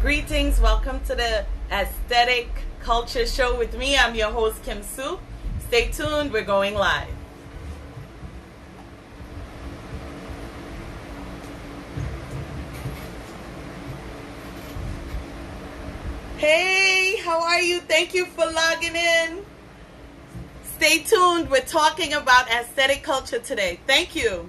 Greetings, welcome to the Aesthetic Culture Show with me. I'm your host, Kimsue. Stay tuned, we're going live. Hey, how are you? Thank you for logging in. Stay tuned, we're talking about aesthetic culture today. Thank you.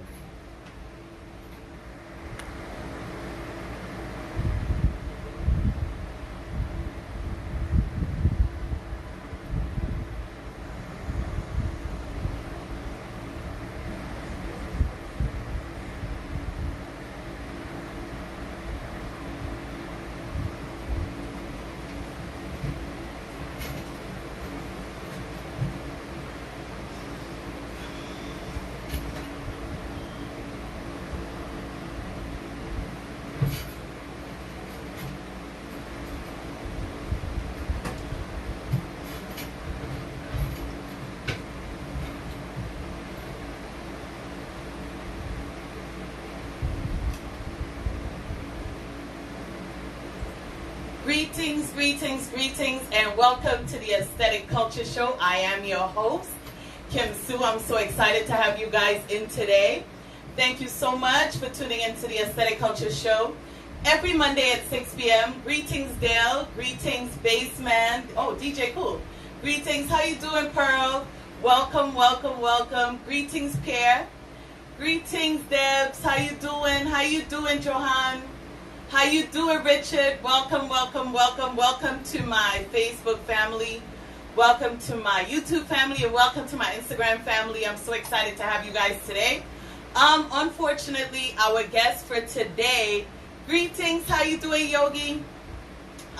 Greetings, and welcome to the Aesthetic Culture Show. I am your host, Kimsue. I'm so excited to have you guys in today. Thank you so much for tuning into the Aesthetic Culture Show every Monday at 6 p.m. Greetings, Dale. Greetings, Bassman. Oh, DJ Cool. Greetings. How you doing, Pearl? Welcome. Greetings, Pierre. Greetings, Debs. How you doing, Johan? How you doing, Richard? Welcome to my Facebook family. Welcome to my YouTube family, and welcome to my Instagram family. I'm so excited to have you guys today. Unfortunately, our guest for today, greetings, how you doing, Yogi?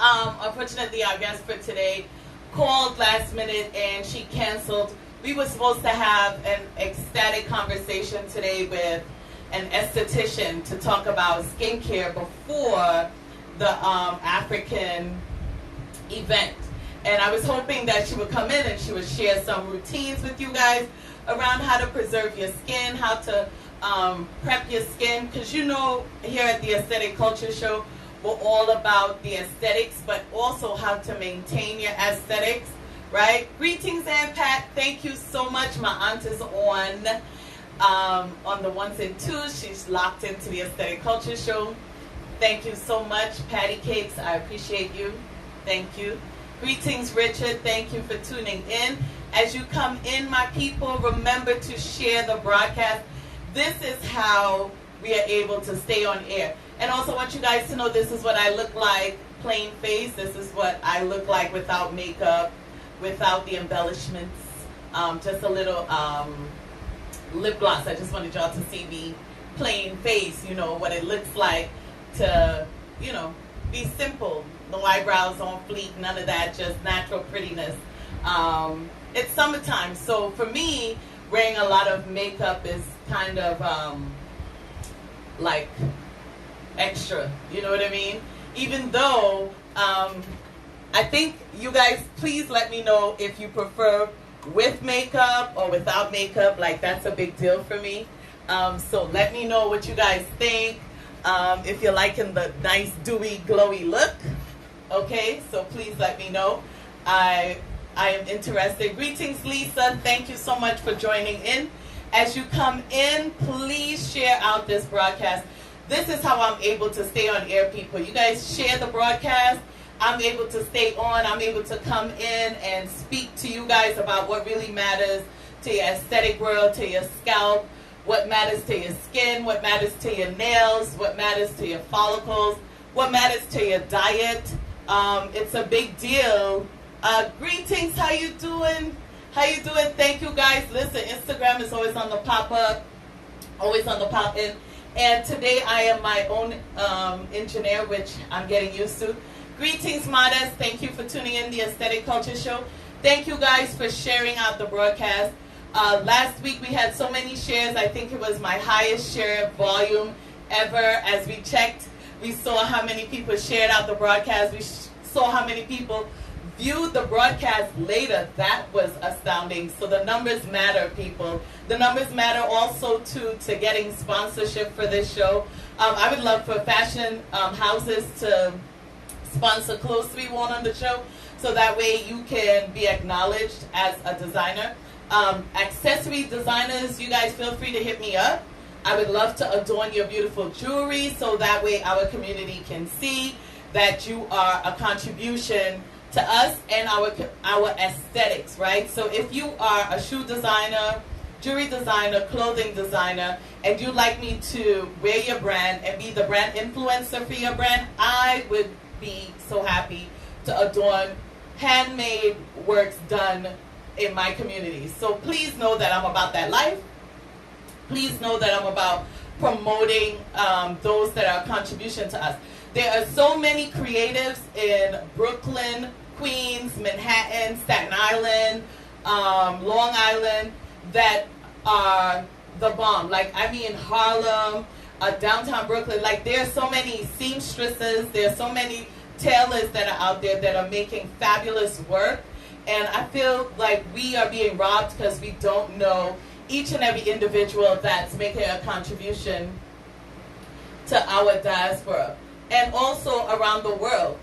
Unfortunately, our guest for today called last minute and she canceled. We were supposed to have an ecstatic conversation today with an esthetician to talk about skincare before the African event. And I was hoping that she would come in and she would share some routines with you guys around how to preserve your skin, how to prep your skin. Because you know, here at the Aesthetic Culture Show, we're all about the aesthetics, but also how to maintain your aesthetics, right? Greetings, Aunt Pat. Thank you so much. My aunt is on the ones and twos. She's locked into the Aesthetic Culture Show. Thank you so much, Patty Cakes. I appreciate you. Thank you. Greetings, Richard. Thank you for tuning in. As you come in, my people, remember to share the broadcast. This is how we are able to stay on air. And also I want you guys to know this is what I look like plain face. This is what I look like without makeup, without the embellishments. Just a little lip gloss. I just wanted y'all to see me plain face, you know, what it looks like to, you know, be simple. No eyebrows on fleek, none of that, just natural prettiness. It's summertime, so for me, wearing a lot of makeup is kind of like extra, you know what I mean? Even though I think you guys, please let me know if you prefer with makeup or without makeup. Like, that's a big deal for me. So let me know what you guys think. If you're liking the nice dewy glowy look, okay, so please let me know. I am interested. Greetings, Lisa. Thank you so much for joining in. As you come in, please share out this broadcast. This is how I'm able to stay on air, people. You guys share the broadcast. I'm able to stay on. I'm able to come in and speak to you guys about what really matters to your aesthetic world, to your scalp, what matters to your skin, what matters to your nails, what matters to your follicles, what matters to your diet. It's a big deal. Greetings, how you doing? How you doing? Thank you, guys. Listen, Instagram is always on the pop-up, always on the pop-in. And today I am my own engineer, which I'm getting used to. Greetings, Modest. Thank you for tuning in the Aesthetic Culture Show. Thank you guys for sharing out the broadcast. Last week we had so many shares. I think it was my highest share volume ever. As we checked, we saw how many people shared out the broadcast. We saw how many people viewed the broadcast later. That was astounding. So the numbers matter, people. The numbers matter also to getting sponsorship for this show. I would love for fashion houses to sponsor clothes to be worn on the show, so that way you can be acknowledged as a designer. Accessory designers, you guys feel free to hit me up. I would love to adorn your beautiful jewelry, so that way our community can see that you are a contribution to us and our aesthetics, right? So if you are a shoe designer, jewelry designer, clothing designer, and you'd like me to wear your brand and be the brand influencer for your brand, I would be so happy to adorn handmade works done in my community. So please know that I'm about that life. Please know that I'm about promoting those that are a contribution to us. There are so many creatives in Brooklyn, Queens, Manhattan, Staten Island, Long Island that are the bomb. Like, I mean, Harlem, downtown Brooklyn. Like, there are so many seamstresses, there are so many tailors that are out there that are making fabulous work. And I feel like we are being robbed because we don't know each and every individual that's making a contribution to our diaspora and also around the world.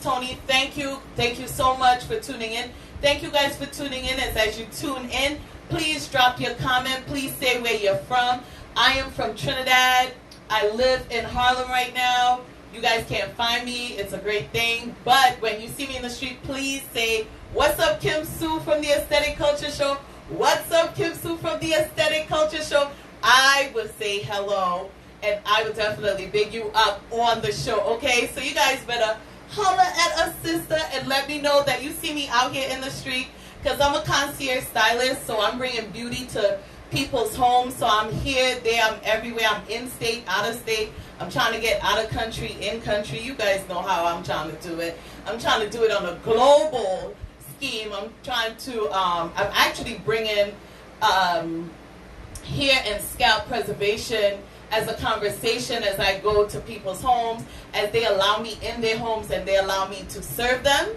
Tony, thank you so much for tuning in. Thank you guys for tuning in. As you tune in, please drop your comment. Please say where you're from. I am from Trinidad. I live in Harlem right now. You guys can't find me. It's a great thing. But when you see me in the street, please say, "What's up, Kimsue from the Aesthetic Culture Show? What's up, Kimsue from the Aesthetic Culture Show?" I would say hello, and I would definitely big you up on the show, okay? So you guys better holler at a sister and let me know that you see me out here in the street, because I'm a concierge stylist, so I'm bringing beauty to people's homes. So I'm here, there, I'm everywhere. I'm in state, out of state. I'm trying to get out of country, in country. You guys know how I'm trying to do it. I'm trying to do it on a global scheme. I'm trying to, I'm actually bringing hair and scalp preservation as a conversation as I go to people's homes, as they allow me in their homes and they allow me to serve them.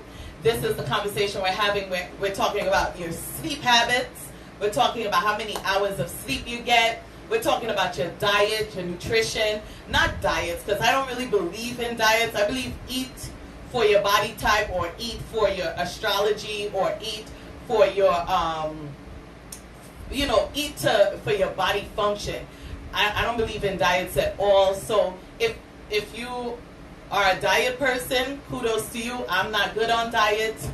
This is the conversation we're having. We're talking about your sleep habits. We're talking about how many hours of sleep you get. We're talking about your diet, your nutrition. Not diets, because I don't really believe in diets. I believe eat for your body type, or eat for your astrology, or eat for your, eat for your body function. I don't believe in diets at all. So if you are a diet person, kudos to you. I'm not good on diets.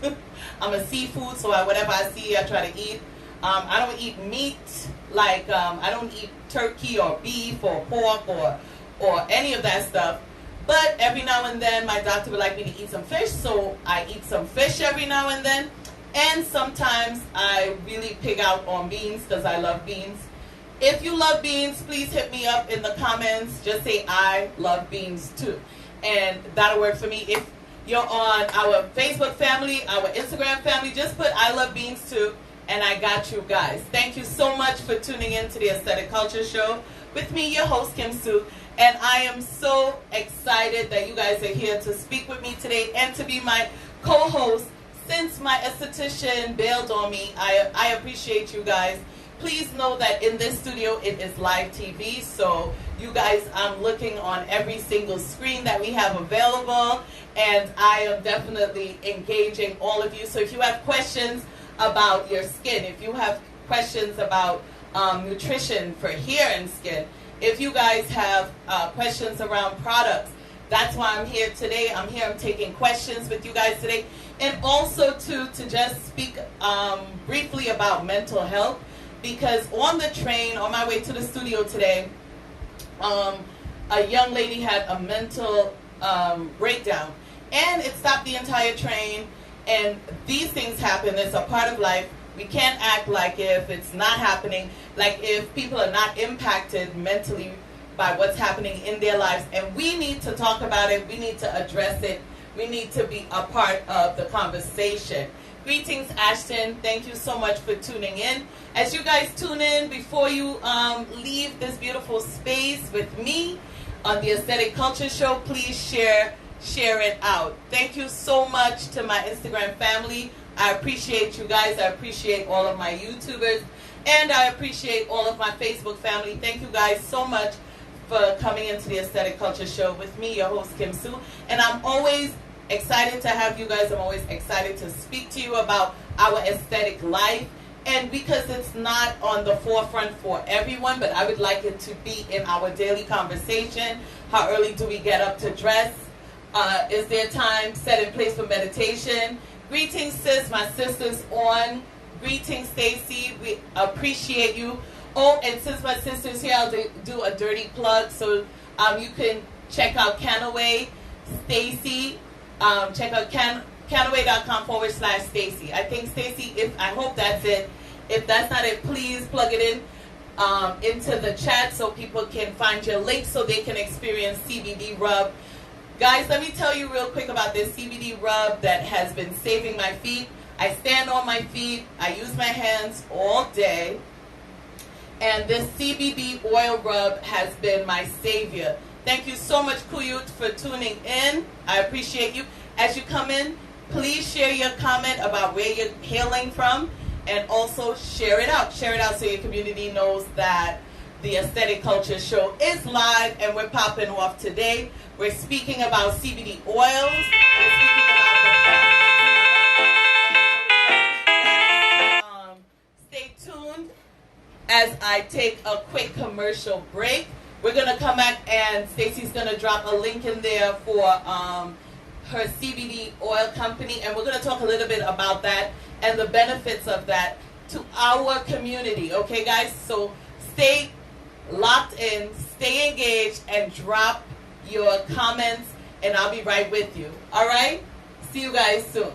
I'm a seafood, so whatever I see, I try to eat. I don't eat meat, like I don't eat turkey or beef or pork or any of that stuff. But every now and then, my doctor would like me to eat some fish, so I eat some fish every now and then. And sometimes I really pig out on beans, because I love beans. If you love beans, please hit me up in the comments. Just say, "I love beans too." And that'll work for me. If you're on our Facebook family, our Instagram family, just put "I love beans too," and I got you guys. Thank you so much for tuning in to the Aesthetic Culture Show with me, your host, Kimsue. And I am so excited that you guys are here to speak with me today and to be my co-host. Since my esthetician bailed on me, I appreciate you guys. Please know that in this studio, it is live TV. So you guys, I'm looking on every single screen that we have available. And I am definitely engaging all of you. So if you have questions about your skin, if you have questions about nutrition for hair and skin, if you guys have questions around products, that's why I'm here today. I'm taking questions with you guys today. And also to just speak briefly about mental health. Because on the train, on my way to the studio today, a young lady had a mental breakdown. And it stopped the entire train. And these things happen. It's a part of life. We can't act like if it's not happening, like if people are not impacted mentally by what's happening in their lives. And we need to talk about it. We need to address it. We need to be a part of the conversation. Greetings, Ashton. Thank you so much for tuning in. As you guys tune in, before you leave this beautiful space with me on the Aesthetic Culture Show, please share it out. Thank you so much to my Instagram family. I appreciate you guys. I appreciate all of my YouTubers. And I appreciate all of my Facebook family. Thank you guys so much for coming into the Aesthetic Culture Show with me, your host, Kimsue. And I'm always Excited to have you guys. I'm always excited to speak to you about our aesthetic life. And because it's not on the forefront for everyone, but I would like it to be in our daily conversation. How early do we get up to dress? Is there time set in place for meditation? Greetings, sis. My sister's on. Greetings, Stacy. We appreciate you. Oh, and since my sister's here, I'll do a dirty plug. So you can check out Canaway, Stacy. Check out canaway.com/Stacy. I think, Stacy, I hope that's it. If that's not it, please plug it in into the chat so people can find your link so they can experience CBD rub. Guys, let me tell you real quick about this CBD rub that has been saving my feet. I stand on my feet. I use my hands all day. And this CBD oil rub has been my savior. Thank you so much, Kuyut, for tuning in. I appreciate you. As you come in, please share your comment about where you're hailing from, and also share it out. Share it out so your community knows that the Aesthetic Culture Show is live, and we're popping off today. We're speaking about CBD oils. We're speaking about the stay tuned as I take a quick commercial break. We're going to come back, and Stacey's going to drop a link in there for her CBD oil company, and we're going to talk a little bit about that and the benefits of that to our community. Okay, guys? So stay locked in, stay engaged, and drop your comments, and I'll be right with you. All right? See you guys soon.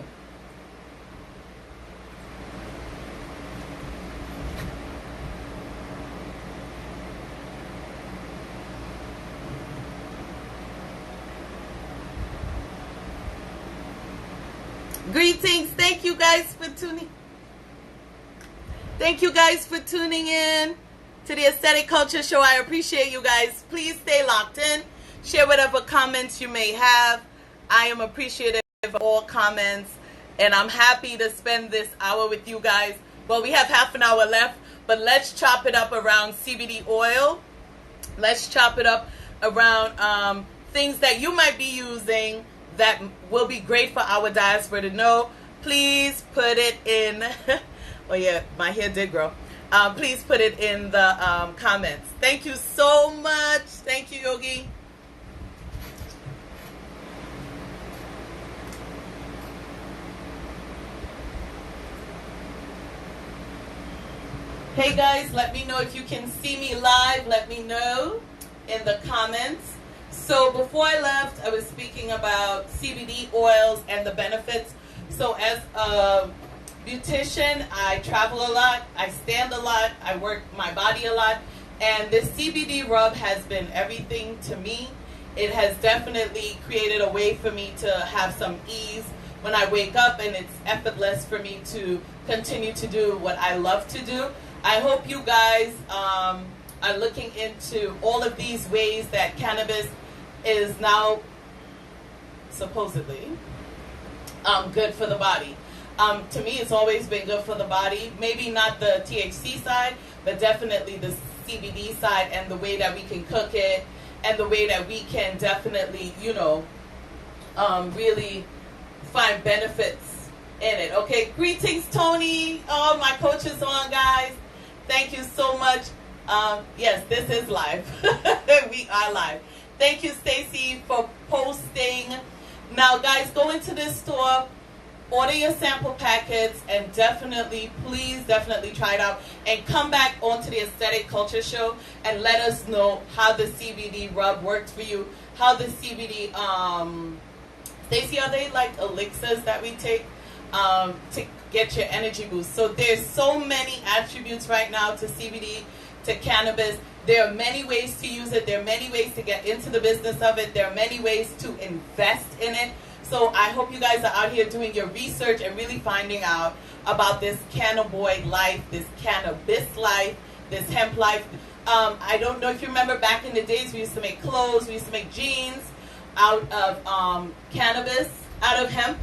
Greetings. Thank you guys for tuning. Thank you guys for tuning in to the Aesthetic Culture Show. I appreciate you guys. Please stay locked in. Share whatever comments you may have. I am appreciative of all comments, and I'm happy to spend this hour with you guys. Well, we have half an hour left, but let's chop it up around CBD oil. Let's chop it up around things that you might be using that will be great for our diaspora to know. Please put it in. Oh yeah, my hair did grow. Please put it in the comments. Thank you so much. Thank you, Yogi. Hey guys, let me know if you can see me live. Let me know in the comments. So before I left, I was speaking about CBD oils and the benefits. So as a beautician, I travel a lot, I stand a lot, I work my body a lot, and this CBD rub has been everything to me. It has definitely created a way for me to have some ease when I wake up, and it's effortless for me to continue to do what I love to do. I hope you guys are looking into all of these ways that cannabis is now supposedly good for the body. To me, it's always been good for the body. Maybe not the THC side, but definitely the CBD side, and the way that we can cook it, and the way that we can definitely, really find benefits in it. Okay, greetings, Tony. Oh, my coach is on, guys. Thank you so much. Yes, this is live. We are live. Thank you, Stacy, for posting. Now, guys, go into this store, order your sample packets, and please definitely try it out. And come back onto the Aesthetic Culture Show and let us know how the CBD rub worked for you. How the CBD, Stacy, are they like elixirs that we take to get your energy boost? So there's so many attributes right now to CBD, to cannabis. There are many ways to use it. There are many ways to get into the business of it. There are many ways to invest in it. So I hope you guys are out here doing your research and really finding out about this cannaboid life, this cannabis life, this hemp life. I don't know if you remember back in the days, we used to make clothes, we used to make jeans out of cannabis, out of hemp,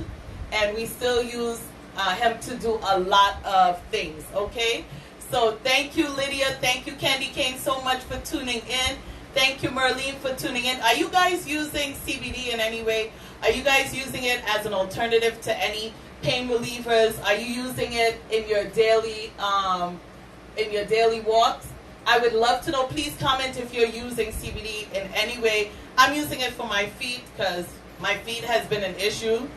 and we still use hemp to do a lot of things, okay? So thank you, Lydia. Thank you, Candy Cane, so much for tuning in. Thank you, Merlene, for tuning in. Are you guys using CBD in any way? Are you guys using it as an alternative to any pain relievers? Are you using it in your daily walks? I would love to know. Please comment if you're using CBD in any way. I'm using it for my feet because my feet has been an issue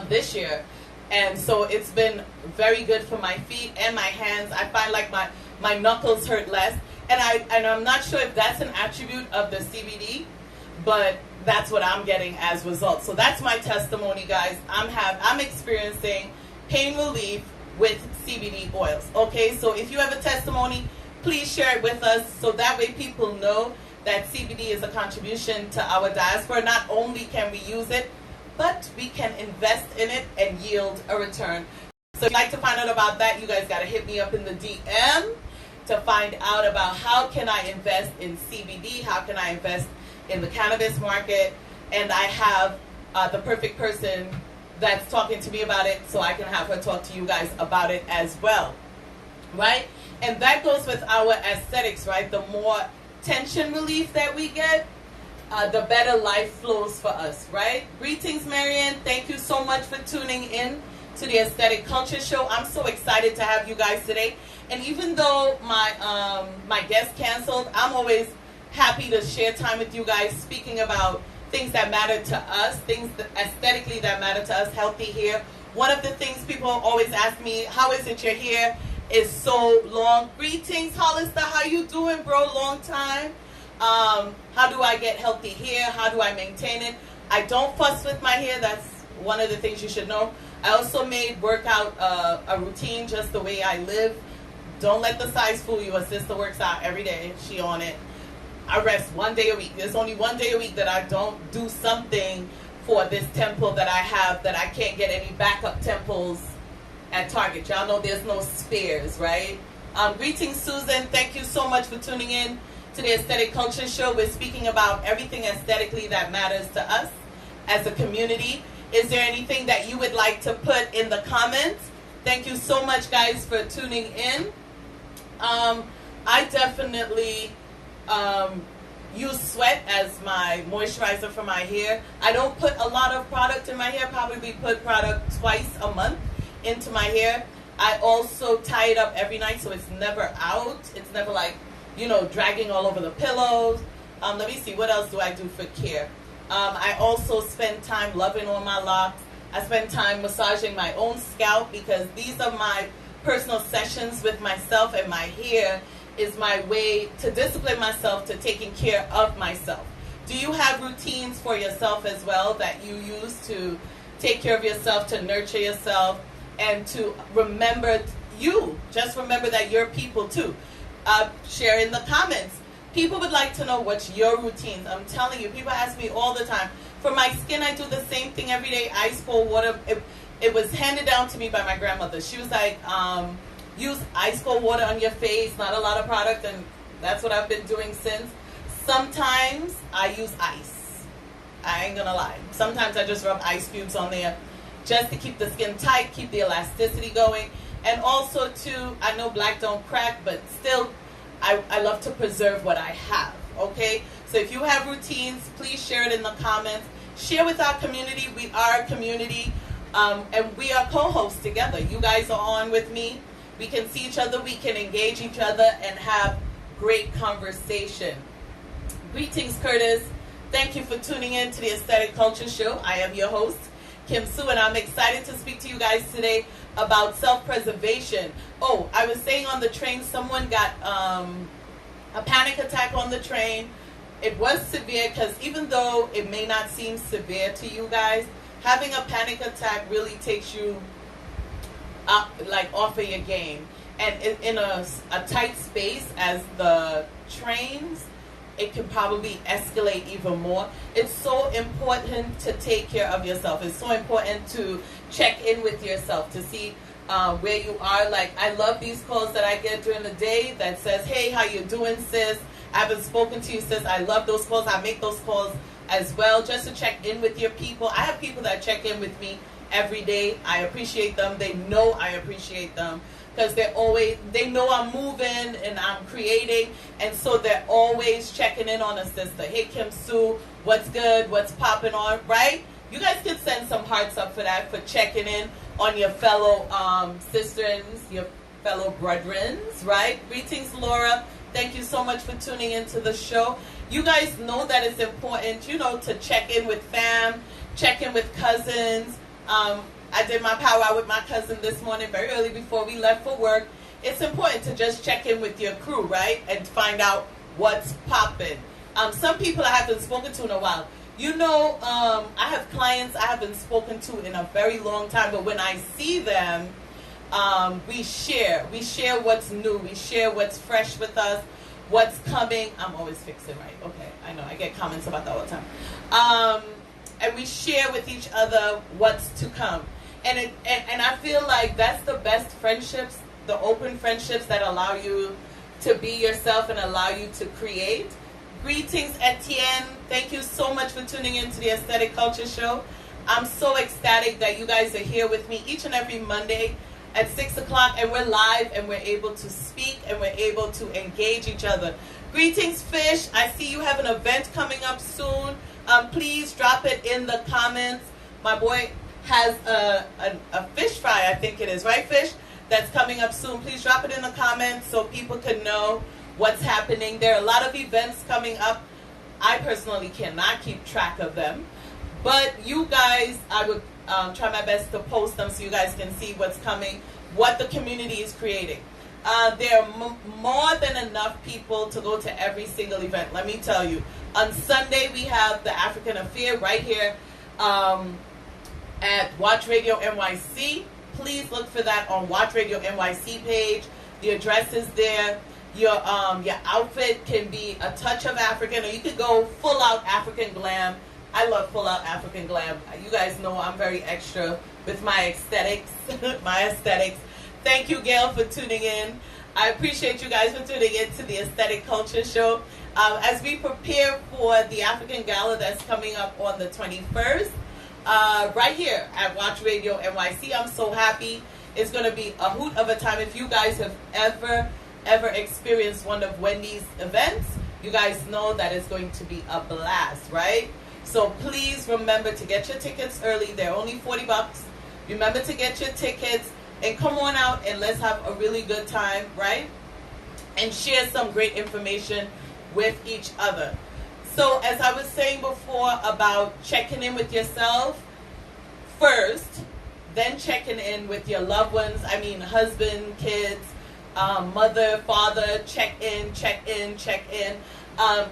this year. And so it's been very good for my feet and my hands. I find like my knuckles hurt less. And I'm not sure if that's an attribute of the CBD, but that's what I'm getting as results. So that's my testimony, guys. I'm experiencing pain relief with CBD oils. Okay, so if you have a testimony, please share it with us so that way people know that CBD is a contribution to our diaspora. Not only can we use it, but we can invest in it and yield a return. So if you'd like to find out about that, you guys got to hit me up in the DM to find out about how can I invest in CBD, how can I invest in the cannabis market, and I have the perfect person that's talking to me about it, so I can have her talk to you guys about it as well, right? And that goes with our aesthetics, right? The more tension relief that we get, the better life flows for us, right? Greetings, Marianne. Thank you so much for tuning in to the Aesthetic Culture Show. I'm so excited to have you guys today. And even though my guest canceled, I'm always happy to share time with you guys, speaking about things that matter to us, things that aesthetically that matter to us, healthy hair. One of the things people always ask me, how is it your hair is so long? Greetings, Hollister. How you doing, bro? Long time. How do I get healthy hair? How do I maintain it? I don't fuss with my hair. That's one of the things you should know. I also made workout a routine just the way I live. Don't let the size fool you. A sister works out every day. She on it. I rest one day a week. There's only one day a week that I don't do something for this temple that I have that I can't get any backup temples at Target. Y'all know there's no spares, right? Greetings, Susan. Thank you so much for tuning in to the Aesthetic Culture Show. We're speaking about everything aesthetically that matters to us as a community. Is there anything that you would like to put in the comments? Thank you so much, guys, for tuning in. I definitely use sweat as my moisturizer for my hair. I don't put a lot of product in my hair. Probably put product twice a month into my hair. I also tie it up every night so it's never out. It's never like, you know, dragging all over the pillows. Let me see, what else do I do for care? I also spend time loving on my locks. I spend time massaging my own scalp because these are my personal sessions with myself, and my hair is my way to discipline myself to taking care of myself. Do you have routines for yourself as well that you use to take care of yourself, to nurture yourself, and to remember you? Just remember that you're people too. Share in the comments. People would like to know what's your routines. I'm telling you, people ask me all the time. For my skin, I do the same thing every day. Ice cold water. It was handed down to me by my grandmother. She was like, use ice cold water on your face, not a lot of product, and that's what I've been doing since. Sometimes I use ice. I ain't gonna lie. Sometimes I just rub ice cubes on there just to keep the skin tight, keep the elasticity going. And also too, I know black don't crack, but still, I love to preserve what I have, okay? So if you have routines, please share it in the comments. Share with our community. We are a community, and we are co-hosts together. You guys are on with me. We can see each other, we can engage each other, and have great conversation. Greetings, Curtis. Thank you for tuning in to the Aesthetic Culture Show. I am your host, Kimsue, and I'm excited to speak to you guys today about self-preservation. Oh, I was saying on the train, someone got a panic attack on the train. It was severe because even though it may not seem severe to you guys, having a panic attack really takes you up, like off of your game. And in a tight space as the trains, it can probably escalate even more. It's so important to take care of yourself. It's so important to check in with yourself to see where you are. Like, I love these calls that I get during the day that says, hey, how you doing, sis? I haven't spoken to you, sis. I love those calls. I make those calls as well just to check in with your people. I have people that check in with me every day. I appreciate them. They know I appreciate them because they know I'm moving and I'm creating, and so they're always checking in on a sister. Hey, Kimsue, what's good? What's popping on, right? You guys could send some hearts up for that, for checking in on your fellow sisters, your fellow brethrens, right? Greetings, Laura. Thank you so much for tuning into the show. You guys know that it's important, you know, to check in with fam, check in with cousins. I did my powwow with my cousin this morning very early before we left for work. It's important to just check in with your crew, right? And find out what's popping. Some people I haven't spoken to in a while. You know, I have clients I haven't spoken to in a very long time, but when I see them, we share. We share what's new. We share what's fresh with us, what's coming. I'm always fixing, right? Okay, I know. I get comments about that all the time. And we share with each other what's to come. And I feel like that's the best friendships, the open friendships that allow you to be yourself and allow you to create. Greetings, Etienne. Thank you so much for tuning in to the Aesthetic Culture Show. I'm so ecstatic that you guys are here with me each and every Monday at 6 o'clock, and we're live and we're able to speak and we're able to engage each other. Greetings, Fish. I see you have an event coming up soon. Please drop it in the comments. My boy has a fish fry, I think it is, right, Fish? That's coming up soon. Please drop it in the comments so people can know what's happening. There are a lot of events coming up. I personally cannot keep track of them, but you guys, I would try my best to post them so you guys can see what's coming, what the community is creating. There are more than enough people to go to every single event. Let me tell you. On Sunday, we have the African Affair right here at Watch Radio NYC. Please look for that on Watch Radio NYC page. The address is there. Your outfit can be a touch of African, or you could go full out African glam. I love full out African glam. You guys know I'm very extra with my aesthetics. my aesthetics. Thank you, Gail, for tuning in. I appreciate you guys for tuning in to the Aesthetic Culture Show. As we prepare for the African Gala that's coming up on the 21st, right here at Watch Radio NYC, I'm so happy. It's going to be a hoot of a time. If you guys have ever experienced one of Wendy's events, you guys know that it's going to be a blast, right? So please remember to get your tickets early. They're only $40. Remember to get your tickets and come on out and let's have a really good time, right? And share some great information with each other. So as I was saying before about checking in with yourself first, then checking in with your loved ones. I mean, husband, kids, mother, father, check in.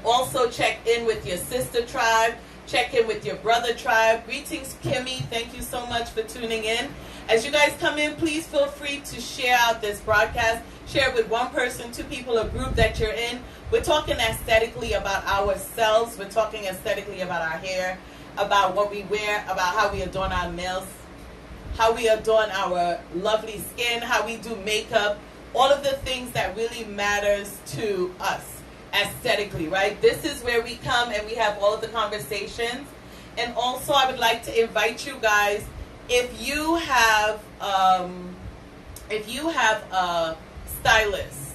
Also check in with your sister tribe. Check in with your brother tribe. Greetings, Kimmy. Thank you so much for tuning in. As you guys come in, please feel free to share out this broadcast. Share it with one person, two people, a group that you're in. We're talking aesthetically about ourselves. We're talking aesthetically about our hair, about what we wear, about how we adorn our nails, how we adorn our lovely skin, how we do makeup, all of the things that really matters to us aesthetically, right? This is where we come and we have all of the conversations. And also I would like to invite you guys, if you have a stylist,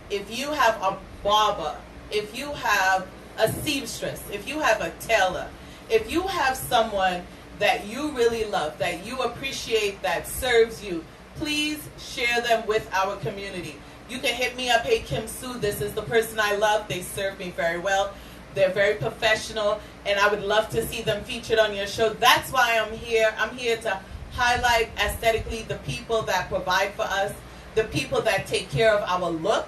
if you have a barber, if you have a seamstress, if you have a tailor, if you have someone that you really love, that you appreciate, that serves you, please share them with our community. You can hit me up, hey Kimsue, this is the person I love. They serve me very well. They're very professional, and I would love to see them featured on your show. That's why I'm here. I'm here to highlight aesthetically the people that provide for us, the people that take care of our look.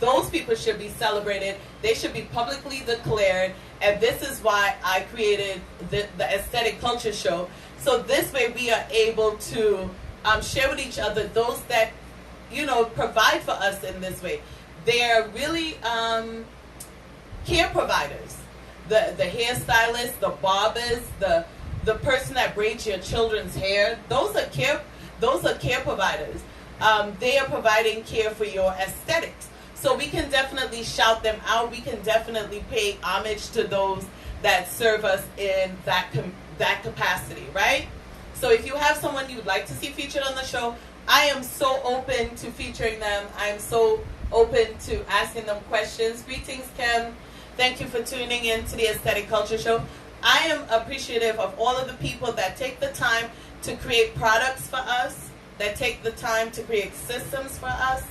Those people should be celebrated. They should be publicly declared. And this is why I created the Aesthetic Culture Show. So this way we are able to share with each other those that, provide for us in this way. They're really care providers. The hairstylists, the barbers, the person that braids your children's hair. Those are care providers. They are providing care for your aesthetics. So we can definitely shout them out. We can definitely pay homage to those that serve us in that capacity, right? So if you have someone you would like to see featured on the show, I am so open to featuring them. I am so open to asking them questions. Greetings, Kim. Thank you for tuning in to the Aesthetic Culture Show. I am appreciative of all of the people that take the time to create products for us, that take the time to create systems for us,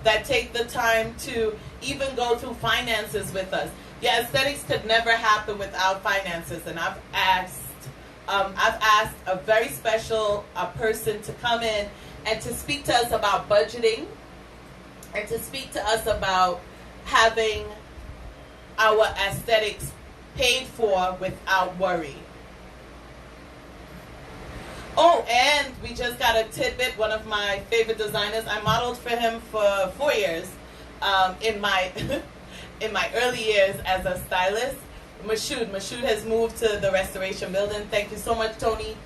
that take the time to even go through finances with us. Yeah, aesthetics could never happen without finances, and I've asked a very special person to come in and to speak to us about budgeting, and to speak to us about having our aesthetics paid for without worry. Oh, and we just got a tidbit. One of my favorite designers, I modeled for him for 4 years in my in my early years as a stylist. Mashoud has moved to the Restoration Building. Thank you so much, Tony,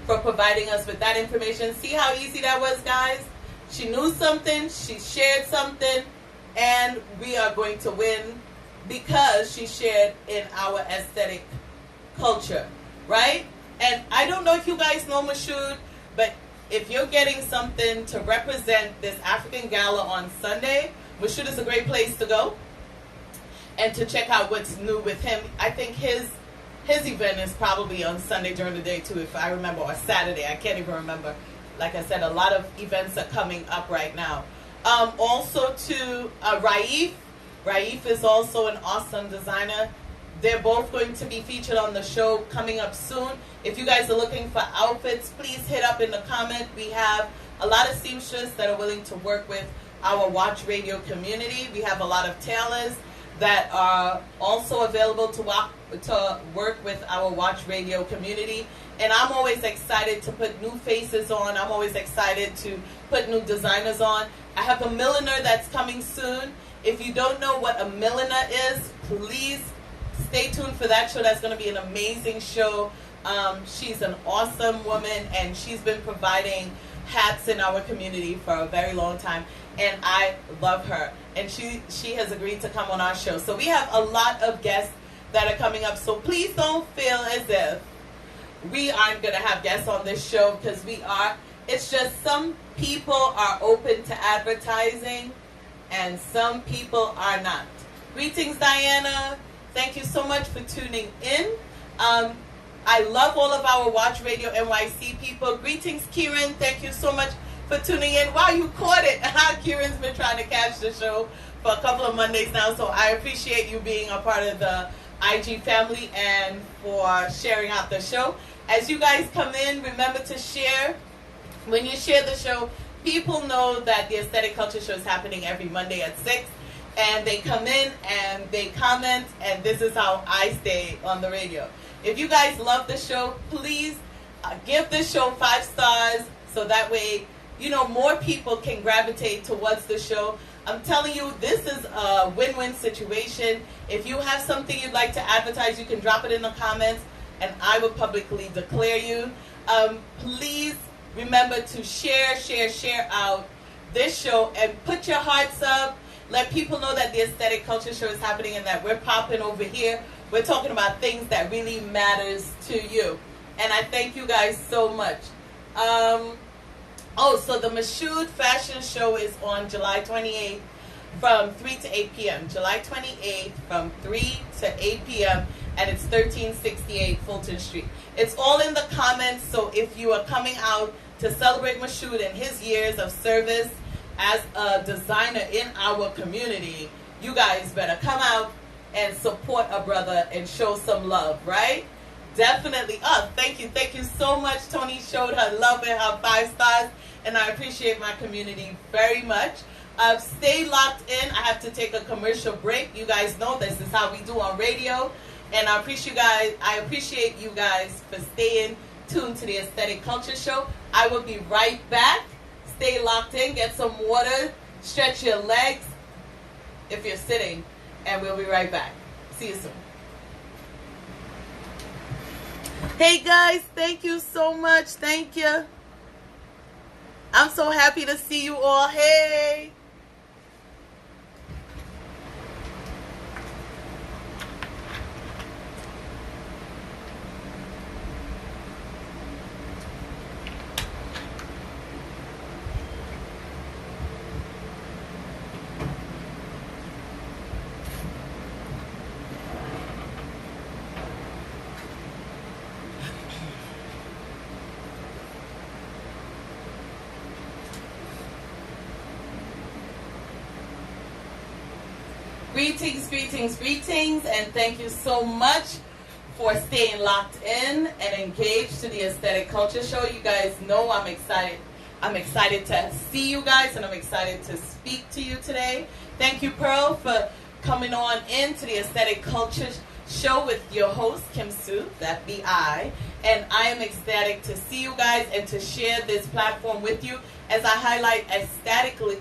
for providing us with that information. See how easy that was, guys? She knew something, she shared something, and we are going to win because she shared in our aesthetic culture, right? And I don't know if you guys know Mashoud, but if you're getting something to represent this African Gala on Sunday, Mashoud is a great place to go and to check out what's new with him. I think his event is probably on Sunday during the day too, if I remember, or Saturday. I can't even remember. Like I said, a lot of events are coming up right now. Also to Raif. Raif is also an awesome designer. They're both going to be featured on the show coming up soon. If you guys are looking for outfits, please hit up in the comment. We have a lot of seamstresses that are willing to work with our Watch Radio community. We have a lot of tailors that are also available to work with our Watch Radio community. And I'm always excited to put new faces on. I'm always excited to put new designers on. I have a milliner that's coming soon. If you don't know what a milliner is, please stay tuned for that show. That's going to be an amazing show. She's an awesome woman, and she's been providing hats in our community for a very long time, and I love her. And she has agreed to come on our show. So we have a lot of guests that are coming up. So please don't feel as if we aren't going to have guests on this show, because we are. It's just some people are open to advertising and some people are not. Greetings, Diana. Thank you so much for tuning in. I love all of our Watch Radio NYC people. Greetings, Kieran. Thank you so much for tuning in. Wow, you caught it. Kieran's been trying to catch the show for a couple of Mondays now, so I appreciate you being a part of the IG family and for sharing out the show. As you guys come in, remember to share. When you share the show, people know that the Aesthetic Culture Show is happening every Monday at 6. And they come in and they comment, and this is how I stay on the radio. If you guys love the show, please give this show 5 stars, so that way, you know, more people can gravitate towards the show. I'm telling you, this is a win-win situation. If you have something you'd like to advertise, you can drop it in the comments, and I will publicly declare you. Please remember to share out this show, and put your hearts up. Let people know that the Aesthetic Culture Show is happening and that we're popping over here. We're talking about things that really matters to you. And I thank you guys so much. So the Mashoud Fashion Show is on July 28th from 3 to 8 p.m. July 28th from 3 to 8 p.m. and it's 1368 Fulton Street. It's all in the comments, so if you are coming out to celebrate Mashoud and his years of service as a designer in our community, you guys better come out and support a brother and show some love, right? Definitely. Oh, thank you so much. Tony showed her love and her 5 stars, and I appreciate my community very much. Stay locked in. I have to take a commercial break. You guys know this is how we do on radio, and I appreciate you guys for staying tuned to the Aesthetic Culture Show. I will be right back. Stay locked in, get some water, stretch your legs if you're sitting, and we'll be right back. See you soon. Hey guys, thank you so much. Thank you. I'm so happy to see you all. Hey. Greetings, greetings, greetings, and thank you so much for staying locked in and engaged to the Aesthetic Culture Show. You guys know I'm excited. I'm excited to see you guys, and I'm excited to speak to you today. Thank you, Pearl, for coming on into the Aesthetic Culture Show with your host, Kimsue, that be I. And I am ecstatic to see you guys and to share this platform with you as I highlight aesthetically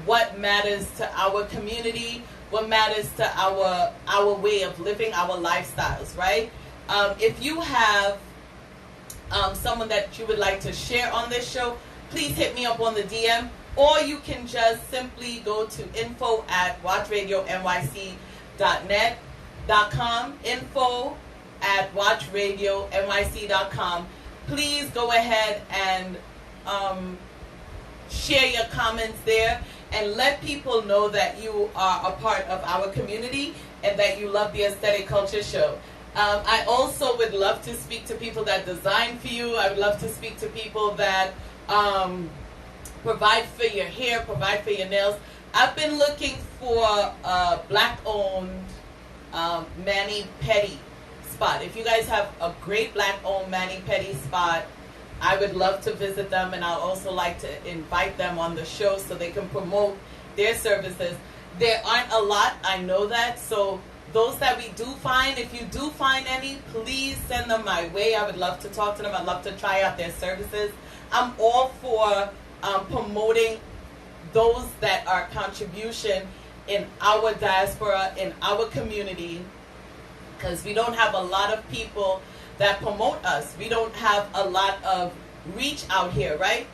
what matters to our community, what matters to our way of living, our lifestyles, right? If you have someone that you would like to share on this show, please hit me up on the DM, or you can just simply go to info@watchradioNYC.com, info@watchradioNYC.com. Please go ahead and share your comments there and let people know that you are a part of our community and that you love the Aesthetic Culture Show. I also would love to speak to people that design for you. I would love to speak to people that provide for your hair, provide for your nails. I've been looking for a black-owned mani-pedi spot. If you guys have a great black-owned mani-pedi spot, I would love to visit them, and I'd also like to invite them on the show so they can promote their services. There aren't a lot, I know that, so those that we do find, if you do find any, please send them my way. I would love to talk to them. I'd love to try out their services. I'm all for promoting those that are contribution in our diaspora, in our community, because we don't have a lot of people that promote us. We don't have a lot of reach out here, right?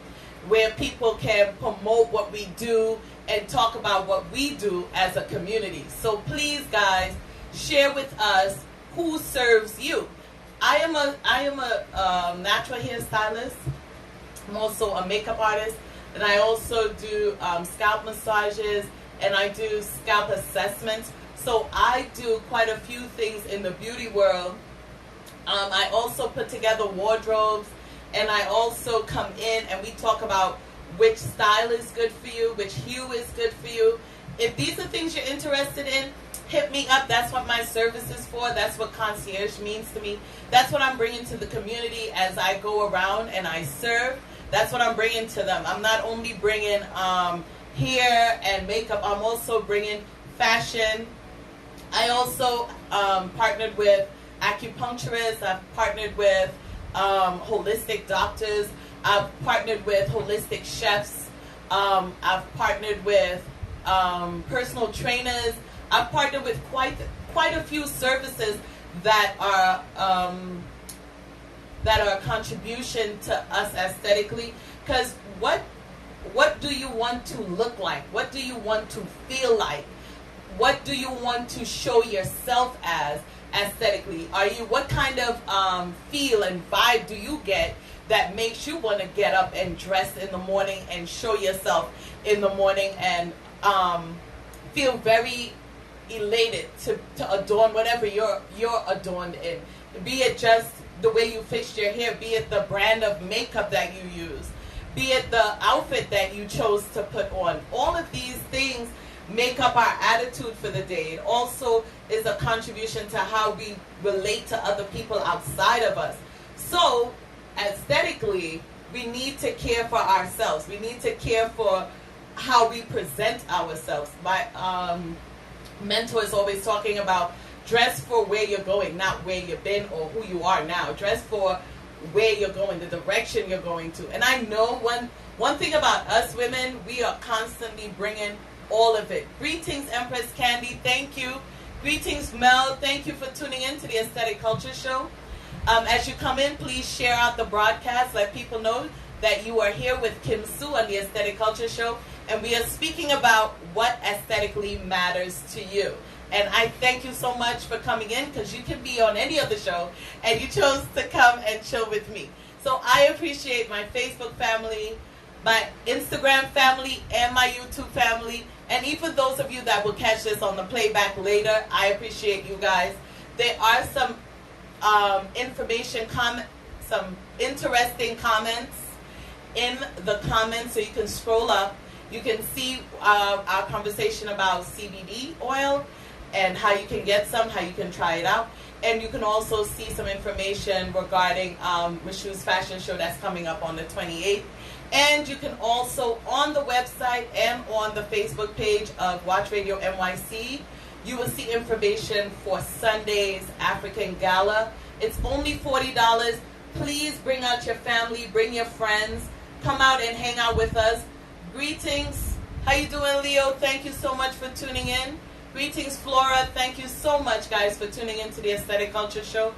Where people can promote what we do and talk about what we do as a community. So please, guys, share with us who serves you. I am a natural hairstylist. I'm also a makeup artist, and I also do scalp massages, and I do scalp assessments. So I do quite a few things in the beauty world. I also put together wardrobes, and I also come in and we talk about which style is good for you, which hue is good for you. If these are things you're interested in, hit me up. That's what my service is for. That's what concierge means to me. That's what I'm bringing to the community as I go around and I serve. That's what I'm bringing to them. I'm not only bringing hair and makeup, I'm also bringing fashion. I also partnered with acupuncturists. I've partnered with holistic doctors. I've partnered with holistic chefs. I've partnered with personal trainers. I've partnered with quite a few services that are a contribution to us aesthetically. Because what do you want to look like? What do you want to feel like? What do you want to show yourself as aesthetically? What kind of feel and vibe do you get that makes you want to get up and dress in the morning and show yourself in the morning and feel very elated to adorn whatever you're adorned in? Be it just the way you fixed your hair, be it the brand of makeup that you use, be it the outfit that you chose to put on. All of these things make up our attitude for the day. It also is a contribution to how we relate to other people outside of us. So, aesthetically, we need to care for ourselves. We need to care for how we present ourselves. My mentor is always talking about dress for where you're going, not where you've been or who you are now. Dress for where you're going, the direction you're going to. And I know one thing about us women, we are constantly bringing all of it. Greetings, Empress Candy. Thank you. Greetings, Mel. Thank you for tuning in to the Aesthetic Culture Show. As you come in, please share out the broadcast. Let people know that you are here with Kimsue on the Aesthetic Culture Show. And we are speaking about what aesthetically matters to you. And I thank you so much for coming in, because you can be on any other show, and you chose to come and chill with me. So I appreciate my Facebook family, my Instagram family, and my YouTube family. And even those of you that will catch this on the playback later, I appreciate you guys. There are some some interesting comments in the comments, so you can scroll up You can see our conversation about CBD oil and how you can get some, how you can try it out. And you can also see some information regarding Michou's fashion show that's coming up on the 28th. And you can also, on the website and on the Facebook page of Watch Radio NYC, you will see information for Sunday's African Gala. It's only $40. Please bring out your family, bring your friends, come out and hang out with us. Greetings. How you doing, Leo? Thank you so much for tuning in. Greetings, Flora. Thank you so much, guys, for tuning in to the Aesthetic Culture Show.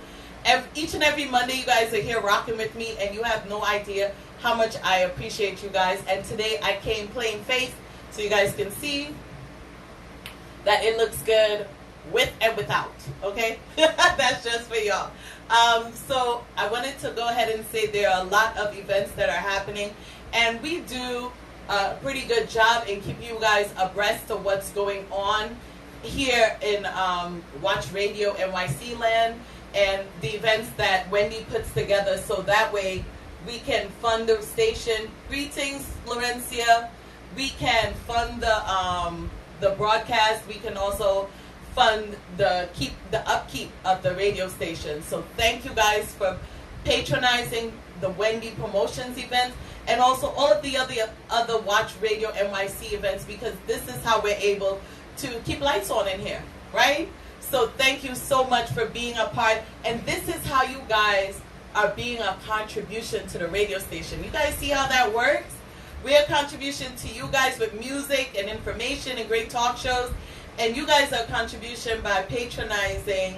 Each and every Monday, you guys are here rocking with me, and you have no idea how much I appreciate you guys. And today, I came plain face, so you guys can see that it looks good with and without, okay? That's just for y'all. So I wanted to go ahead and say there are a lot of events that are happening, and we do a pretty good job in keeping you guys abreast of what's going on here in Watch Radio NYC land and the events that Wendy puts together, so that way we can fund the station. Greetings, Florencia. We can fund the broadcast. We can also fund the upkeep of the radio station. So thank you guys for patronizing the Wendy Promotions events and also all of the other Watch Radio NYC events, because this is how we're able to keep lights on in here, right? So thank you so much for being a part, and this is how you guys are being a contribution to the radio station. You guys see how that works? We're a contribution to you guys with music and information and great talk shows, and you guys are a contribution by patronizing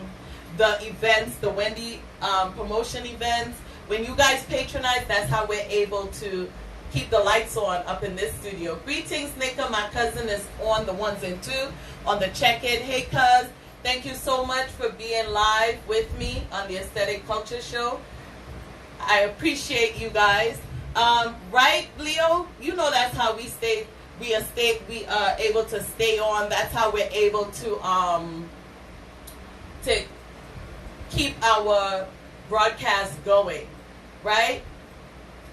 the events, the Wendy promotion events. When you guys patronize, that's how we're able to keep the lights on up in this studio. Greetings, Nika. My cousin is on the ones and two on the check-in. Hey, cuz. Thank you so much for being live with me on the Aesthetic Culture Show. I appreciate you guys. Right, Leo? You know that's how we stay. We are able to stay on. That's how we're able to keep our broadcast going, right?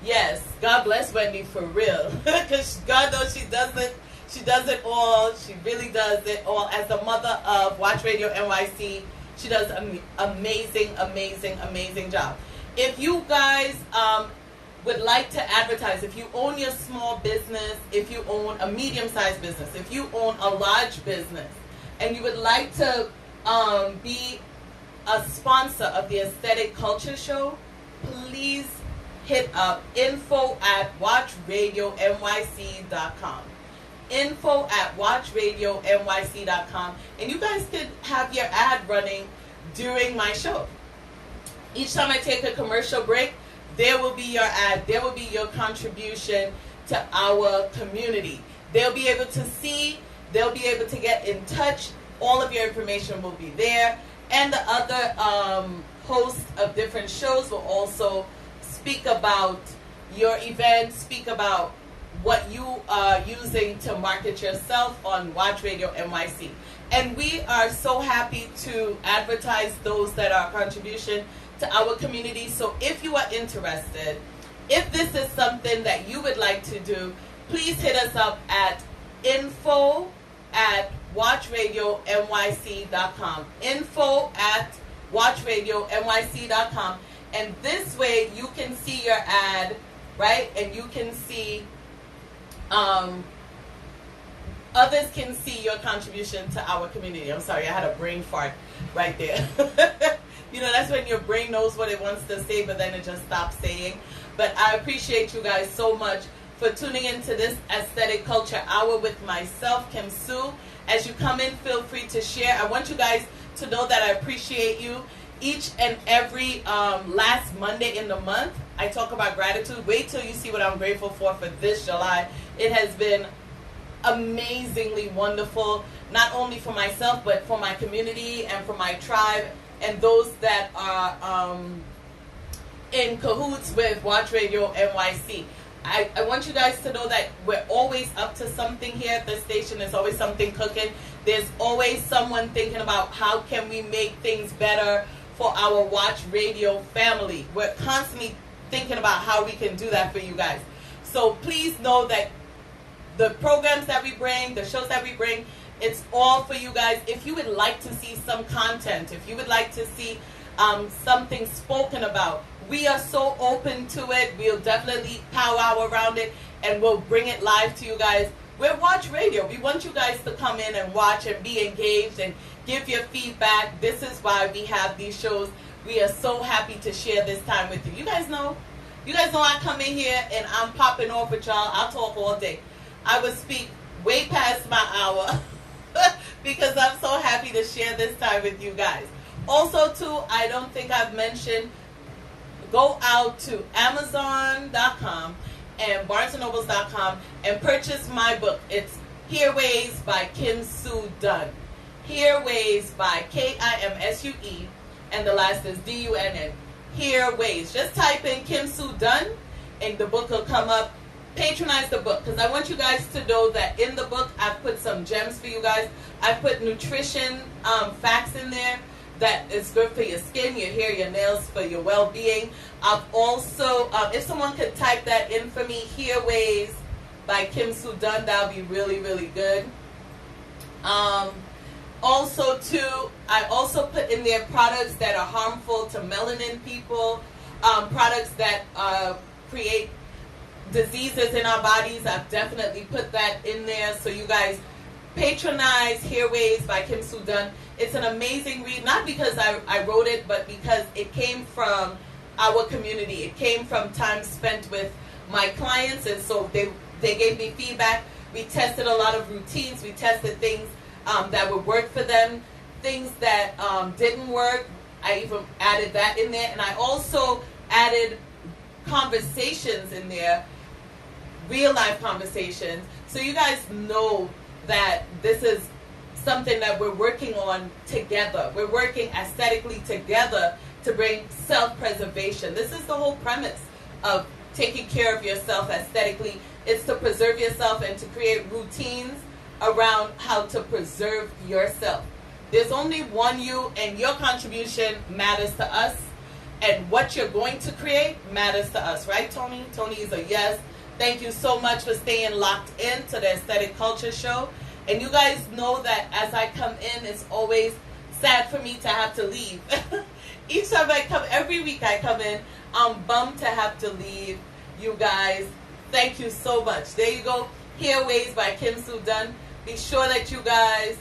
Yes. God bless Wendy for real, because God knows she does it all. She really does it all. As the mother of Watch Radio NYC, she does an amazing job. If you guys would like to advertise, if you own your small business, if you own a medium-sized business, if you own a large business, and you would like to be a sponsor of the Aesthetic Culture Show, please hit up info@watchradioNYC.com. info@watchradioNYC.com, and you guys could have your ad running during my show. Each time I take a commercial break, there will be your ad. There will be your contribution to our community. They'll be able to see. They'll be able to get in touch. All of your information will be there. And the other hosts of different shows will also speak about your event, speak about what you are using to market yourself on Watch Radio NYC. And we are so happy to advertise those that are a contribution to our community. So if you are interested, if this is something that you would like to do, please hit us up at info@watchradioNYC.com. info@watchradioNYC.com. And this way you can see your ad, right? And you can see, others can see your contribution to our community. I'm sorry, I had a brain fart right there. You know, that's when your brain knows what it wants to say, but then it just stops saying. But I appreciate you guys so much for tuning into this Aesthetic Culture Hour with myself, Kimsue. As you come in, feel free to share. I want you guys to know that I appreciate you. Each and every last Monday in the month, I talk about gratitude. Wait till you see what I'm grateful for this July. It has been amazingly wonderful, not only for myself, but for my community and for my tribe and those that are in cahoots with Watch Radio NYC. I want you guys to know that we're always up to something here at the station. There's always something cooking. There's always someone thinking about how can we make things better for our Watch Radio family. We're constantly thinking about how we can do that for you guys. So please know that the programs that we bring, the shows that we bring, it's all for you guys. If you would like to see some content, if you would like to see something spoken about, we are so open to it. We'll definitely powwow around it, and we'll bring it live to you guys. We're Watch Radio. We want you guys to come in and watch and be engaged and give your feedback. This is why we have these shows. We are so happy to share this time with you. You guys know I come in here and I'm popping off with y'all. I'll talk all day. I will speak way past my hour because I'm so happy to share this time with you guys. Also, too, I don't think I've mentioned, go out to Amazon.com and BarnesandNobles.com and purchase my book. It's Here Ways by Kimsue Dunn. Here Ways by Kimsue, and the last is Dunn. Here Ways. Just type in Kimsue Dunn and the book will come up. Patronize the book, because I want you guys to know that in the book I've put some gems for you guys. I've put nutrition facts in there that is good for your skin, your hair, your nails, for your well-being. I've also, if someone could type that in for me, Here Ways by Kimsue Dunn, that would be really, really good. Also, too, I also put in there products that are harmful to melanin people, products that create diseases in our bodies. I've definitely put that in there. So you guys patronize Here Ways by Kimsue Dunn. It's an amazing read, not because I wrote it, but because it came from our community. It came from time spent with my clients, and so they gave me feedback. We tested a lot of routines. We tested things that would work for them, things that didn't work. I even added that in there, and I also added conversations in there, real life conversations, so you guys know that this is something that we're working on together. We're working aesthetically together to bring self-preservation. This is the whole premise of taking care of yourself aesthetically. It's to preserve yourself and to create routines around how to preserve yourself. There's only one you, and your contribution matters to us, and what you're going to create matters to us, right, Tony? Tony is a yes. Thank you so much for staying locked in to the Aesthetic Culture Show. And you guys know that as I come in, it's always sad for me to have to leave. Each time I come, every week I come in, I'm bummed to have to leave. You guys, thank you so much. There you go. Here Ways by Kimsue Dunn. Be sure that you guys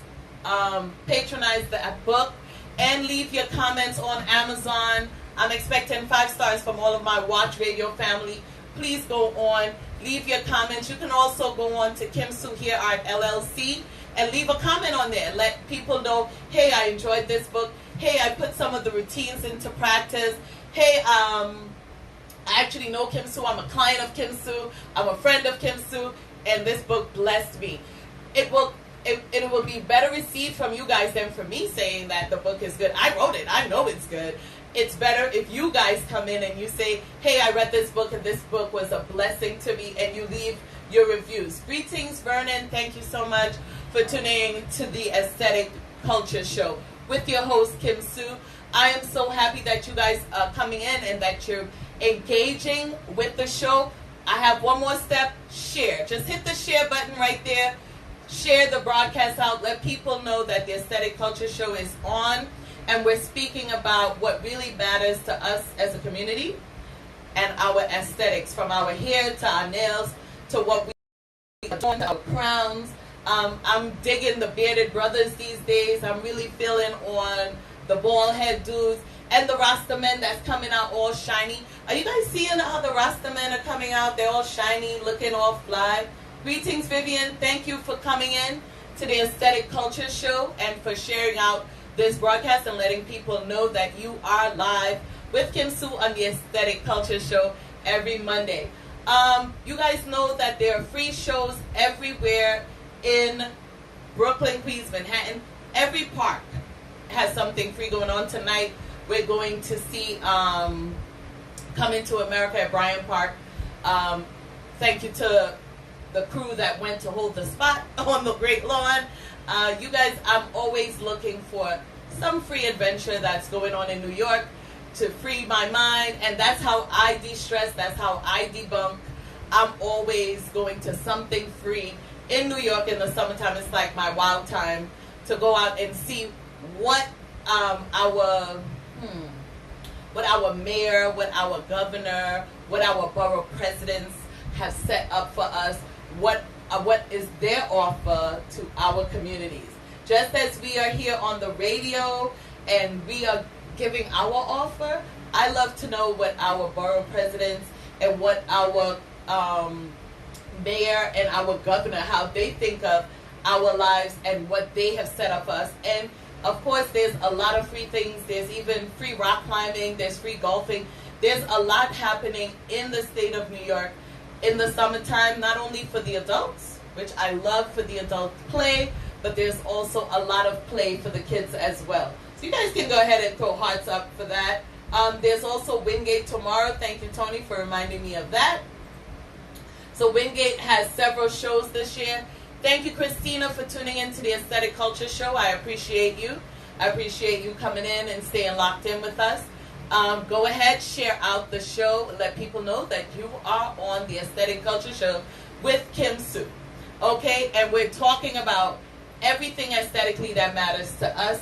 patronize that book and leave your comments on Amazon. I'm expecting 5 stars from all of my Watch Radio family. Please go on, leave your comments. You can also go on to Kimsue Here Art LLC and leave a comment on there. Let people know, hey, I enjoyed this book. Hey, I put some of the routines into practice. Hey, I actually know Kimsue. I'm a client of Kimsue. I'm a friend of Kimsue, and this book blessed me. It will be better received from you guys than from me saying that the book is good. I wrote it. I know it's good. It's better if you guys come in and you say, hey, I read this book and this book was a blessing to me, and you leave your reviews. Greetings, Vernon. Thank you so much for tuning in to the Aesthetic Culture Show with your host, Kimsue. I am so happy that you guys are coming in and that you're engaging with the show. I have one more step, share. Just hit the share button right there. Share the broadcast out. Let people know that the Aesthetic Culture Show is on. And we're speaking about what really matters to us as a community and our aesthetics, from our hair to our nails to what we are doing to our crowns. I'm digging the bearded brothers these days. I'm really feeling on the bald head dudes and the Rasta men that's coming out all shiny. Are you guys seeing how the Rasta men are coming out? They're all shiny, looking all fly. Greetings, Vivian. Thank you for coming in to the Aesthetic Culture Show and for sharing out this broadcast and letting people know that you are live with Kimsue on the Aesthetic Culture Show every Monday. You guys know that there are free shows everywhere in Brooklyn, Queens, Manhattan. Every park has something free going on. Tonight we're going to see Coming to America at Bryant Park. Thank you to the crew that went to hold the spot on the Great Lawn. You guys, I'm always looking for some free adventure that's going on in New York to free my mind, and that's how I de-stress, that's how I debunk. I'm always going to something free in New York in the summertime, it's like my wild time to go out and see what our mayor, what our governor, what our borough presidents have set up for us, what is their offer to our communities. Just as we are here on the radio and we are giving our offer, I love to know what our borough presidents and what our mayor and our governor, how they think of our lives and what they have set up for us. And of course, there's a lot of free things. There's even free rock climbing. There's free golfing. There's a lot happening in the state of New York in the summertime, not only for the adults, which I love for the adult play, but there's also a lot of play for the kids as well. So you guys can go ahead and throw hearts up for that. There's also Wingate tomorrow. Thank you, Tony, for reminding me of that. So Wingate has several shows this year. Thank you, Christina, for tuning in to the Aesthetic Culture Show. I appreciate you. I appreciate you coming in and staying locked in with us. Go ahead, share out the show. Let people know that you are on the Aesthetic Culture Show with Kimsue. Okay? And we're talking about everything aesthetically that matters to us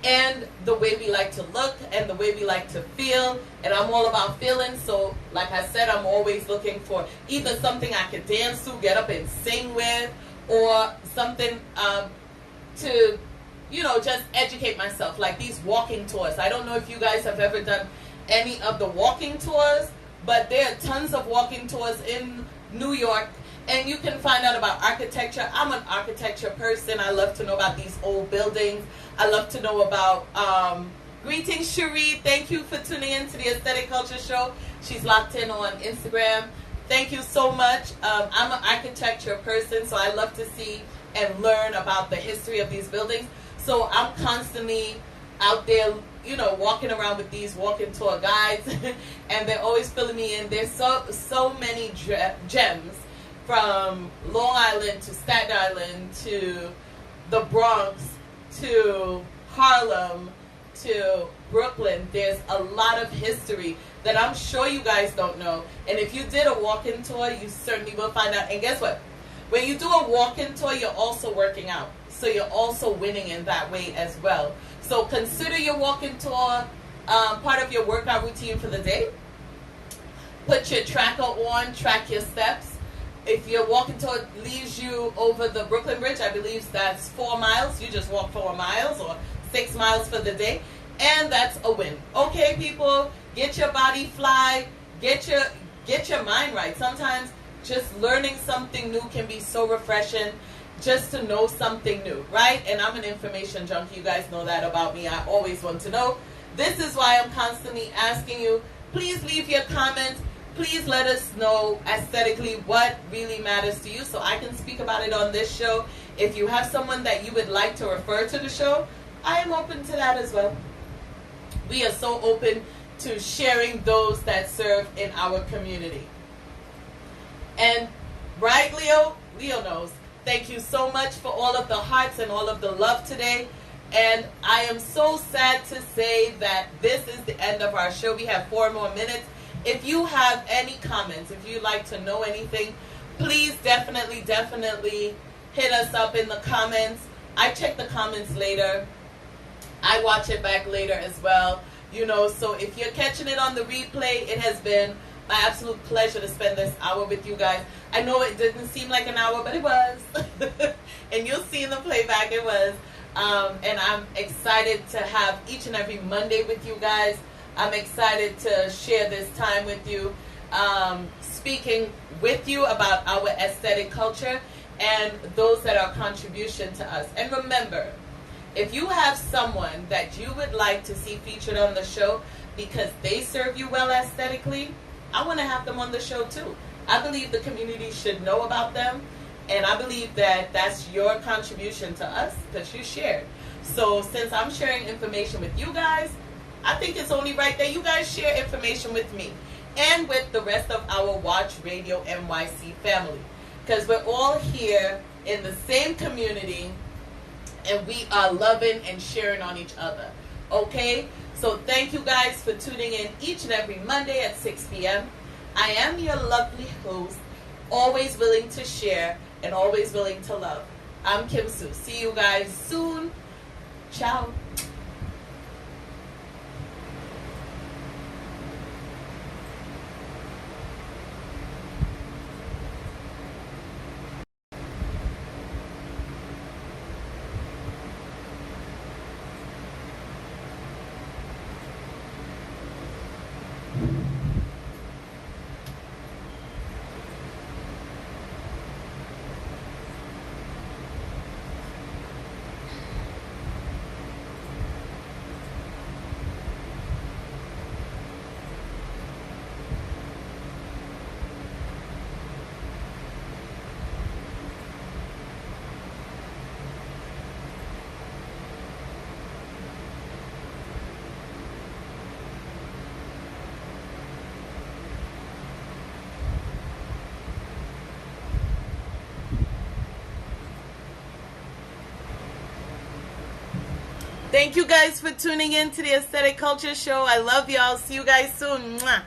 and the way we like to look and the way we like to feel. And I'm all about feeling. So, like I said, I'm always looking for either something I can dance to, get up and sing with, or something to, just educate myself, like these walking tours. I don't know if you guys have ever done any of the walking tours, but there are tons of walking tours in New York, and you can find out about architecture. I'm an architecture person. I love to know about these old buildings. I love to know about, greetings, Cherie. Thank you for tuning in to the Aesthetic Culture Show. She's locked in on Instagram. Thank you so much. I'm an architecture person, so I love to see and learn about the history of these buildings. So I'm constantly out there, walking around with these walking tour guides, and they're always filling me in. There's so many gems, from Long Island to Staten Island to the Bronx to Harlem to Brooklyn. There's a lot of history that I'm sure you guys don't know. And if you did a walk-in tour, you certainly will find out. And guess what? When you do a walk-in tour, you're also working out. So you're also winning in that way as well. So consider your walk-in tour part of your workout routine for the day. Put your tracker on, track your steps. If your walking tour leaves you over the Brooklyn Bridge, I believe that's 4 miles. You just walk 4 miles or 6 miles for the day. And that's a win. Okay, people, get your body fly, get your mind right. Sometimes just learning something new can be so refreshing, just to know something new, right? And I'm an information junkie. You guys know that about me. I always want to know. This is why I'm constantly asking you, please leave your comments. Please let us know aesthetically what really matters to you so I can speak about it on this show. If you have someone that you would like to refer to the show, I am open to that as well. We are so open to sharing those that serve in our community. And right, Leo? Leo knows. Thank you so much for all of the hearts and all of the love today. And I am so sad to say that this is the end of our show. We have 4 more minutes. If you have any comments, if you'd like to know anything, please definitely hit us up in the comments. I check the comments later. I watch it back later as well. So if you're catching it on the replay, it has been my absolute pleasure to spend this hour with you guys. I know it didn't seem like an hour, but it was. And you'll see in the playback it was. And I'm excited to have each and every Monday with you guys. I'm excited to share this time with you, speaking with you about our aesthetic culture and those that are a contribution to us. And remember, if you have someone that you would like to see featured on the show because they serve you well aesthetically, I want to have them on the show too. I believe the community should know about them, and I believe that that's your contribution to us because you shared. So since I'm sharing information with you guys, I think it's only right that you guys share information with me and with the rest of our Watch Radio NYC family, because we're all here in the same community and we are loving and sharing on each other. Okay? So thank you guys for tuning in each and every Monday at 6 p.m. I am your lovely host, always willing to share, and always willing to love. I'm Kimsue. See you guys soon. Ciao. Thank you guys for tuning in to the Aesthetic Culture Show. I love y'all. See you guys soon. Mwah.